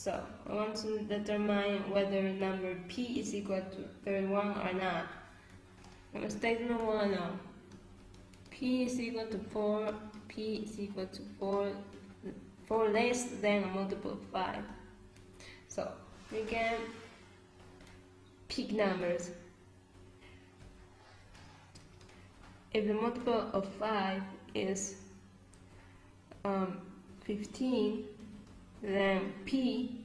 So I want to determine whether number p is equal to 31 or not. From statement 1, p is equal to 4, p is equal to 4 less than a multiple of 5. So we can pick numbers. If the multiple of 5 is 15, then p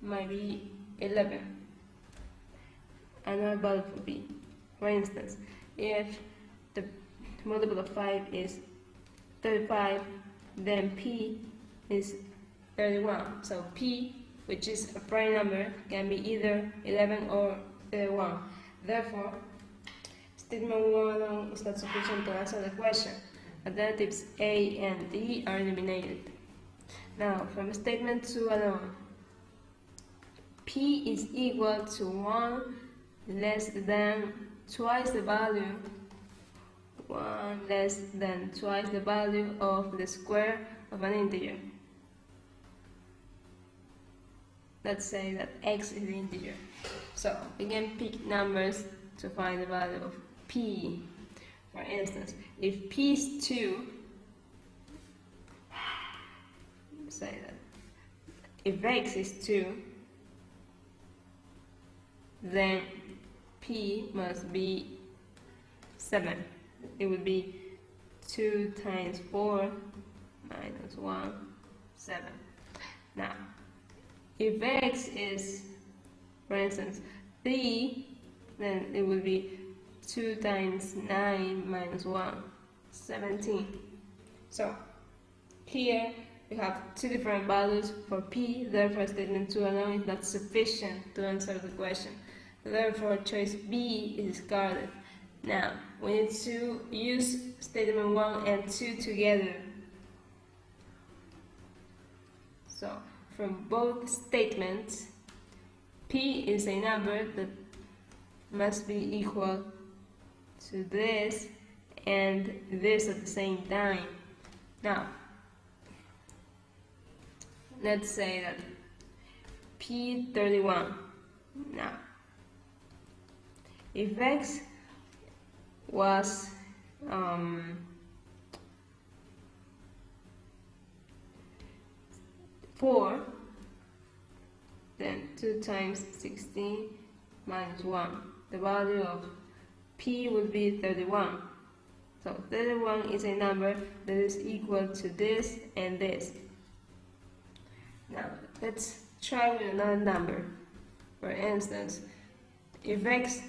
might be 11. Another value for p. For instance, if the multiple of 5 is 35, then p is 31. So p, which is a prime number, can be either 11 or 31. Therefore, statement 1 is not sufficient to answer the question. Alternatives A and D are eliminated. Now, from statement 2 alone, p is equal to 1 less than twice the value, 1 less than twice the value of the square of an integer. Let's say that x is an integer. So we can pick numbers to find the value of p. For instance, if p is 2, say that if x is 2, then p must be 7. It would be 2 times 4 minus 1, 7. Now, if x is, for instance, 3, then it would be 2 times 9 minus 1, 17. So, here we have two different values for p, therefore statement 2 alone is not sufficient to answer the question. Therefore, choice B is discarded. Now, we need to use statement 1 and 2 together. So, from both statements, p is a number that must be equal to this and this at the same time. Now, let's say that p31. Now, if x was 4, then 2 times 16 minus 1. The value of p would be 31. So 31 is a number that is equal to this and this. Now let's try with another number. For instance, if x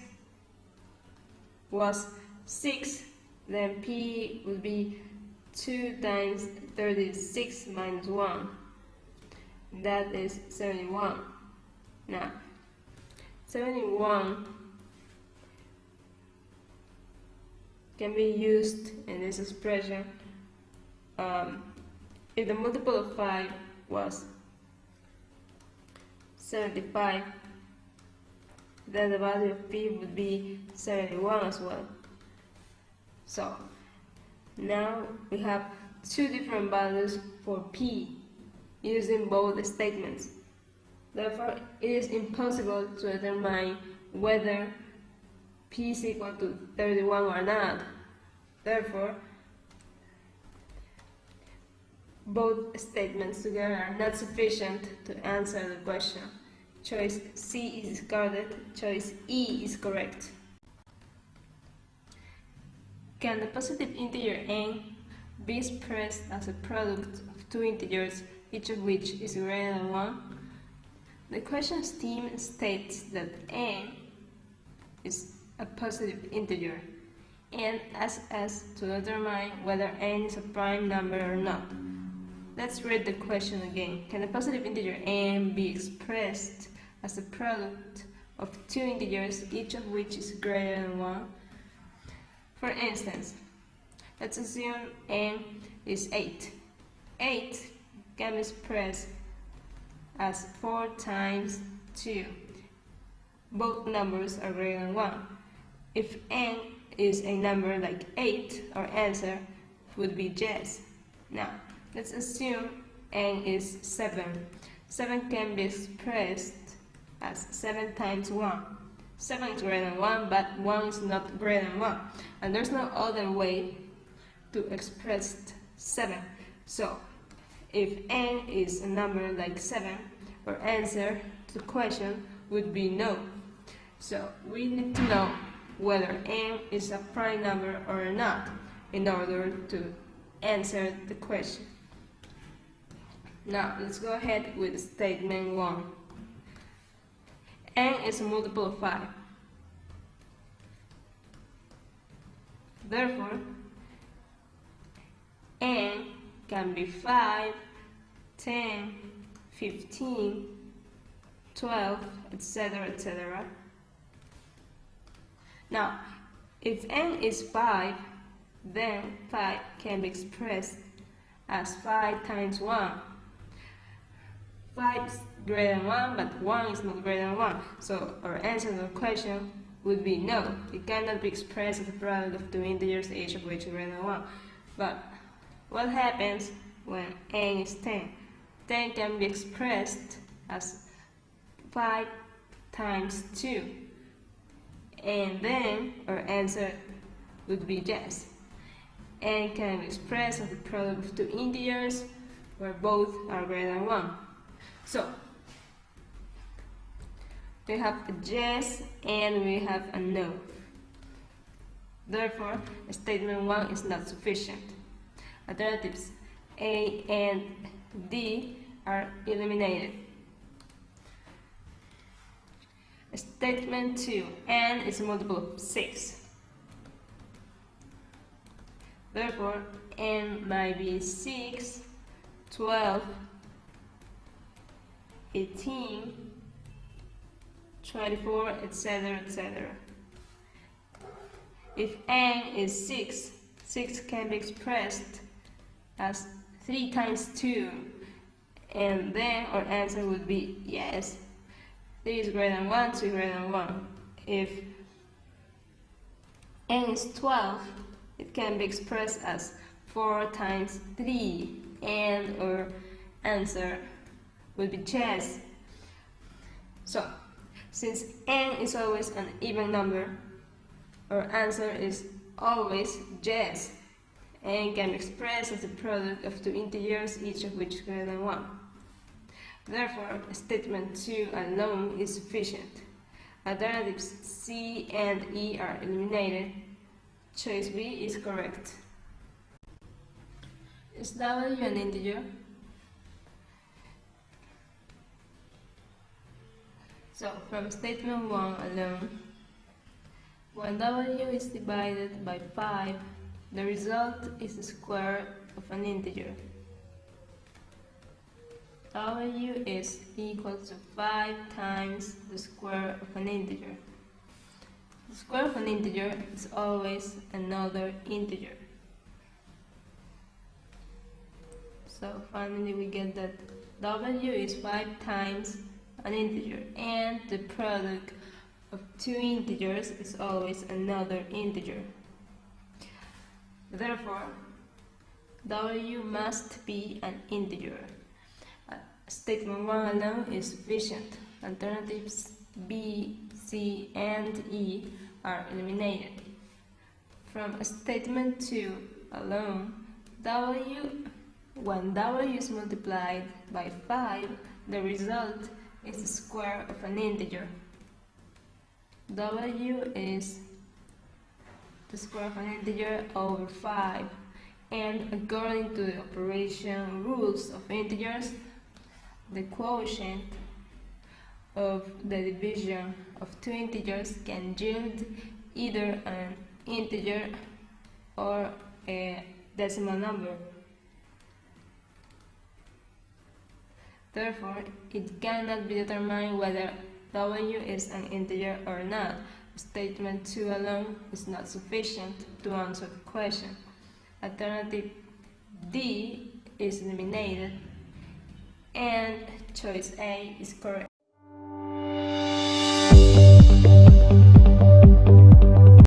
was 6, then p would be 2 times 36 minus 1. That is 71. Now, 71 can be used in this expression if the multiple of 5 was 75, then the value of p would be 71 as well. So, now we have two different values for p using both statements. Therefore, it is impossible to determine whether p is equal to 31 or not. Therefore, both statements together are not sufficient to answer the question. Choice C is discarded, choice E is correct. Can the positive integer n be expressed as a product of two integers, each of which is greater than 1? The question's theme states that n is a positive integer and asks us to determine whether n is a prime number or not. Let's read the question again. Can the positive integer n be expressed as a product of two integers, each of which is greater than 1? For instance, let's assume n is 8. 8 can be expressed as 4 times 2. Both numbers are greater than 1. If n is a number like 8, our answer would be yes. Now, let's assume n is 7. 7 can be expressed as 7 times 1. 7 is greater than 1, but 1 is not greater than 1. And there's no other way to express 7. So, if n is a number like 7, our answer to the question would be no. So, we need to know whether n is a prime number or not in order to answer the question. Now, let's go ahead with statement 1. N is a multiple of 5. Therefore, n can be 5, 10, 15, 12, etc., etc. Now, if n is 5, then 5 can be expressed as 5 times 1. 5 is greater than 1, but 1 is not greater than 1. So our answer to the question would be no. It cannot be expressed as a product of two integers, each of which is greater than 1. But what happens when n is 10? 10 can be expressed as 5 times 2. And then our answer would be yes. N can be expressed as the product of two integers where both are greater than 1. So, we have a yes and we have a no. Therefore, statement 1 is not sufficient. Alternatives A and D are eliminated. Statement 2, n is a multiple of 6. Therefore, n might be 6, 12, 18, 24, etc., etc. If n is 6, 6 can be expressed as 3 times 2, and then our answer would be yes. 3 is greater than 1, 2 is greater than 1. If n is 12, it can be expressed as 4 times 3, and our answer would be yes. So, since n is always an even number, our answer is always yes. N can be expressed as the product of two integers, each of which is greater than 1. Therefore, statement 2 alone is sufficient. Alternatives C and E are eliminated. Choice B is correct. Is W an integer? So, from statement 1 alone, when W is divided by 5, the result is the square of an integer. W is equal to 5 times the square of an integer. The square of an integer is always another integer. So finally we get that W is 5 times an integer, and the product of two integers is always another integer. Therefore, W must be an integer. Statement 1 alone is sufficient. Alternatives B, C, and E are eliminated. From statement 2 alone, when W is multiplied by 5, the result is the square of an integer. W is the square of an integer over 5, and according to the operation rules of integers, the quotient of the division of two integers can yield either an integer or a decimal number. Therefore, it cannot be determined whether W is an integer or not. Statement 2 alone is not sufficient to answer the question. Alternative D is eliminated, and choice A is correct.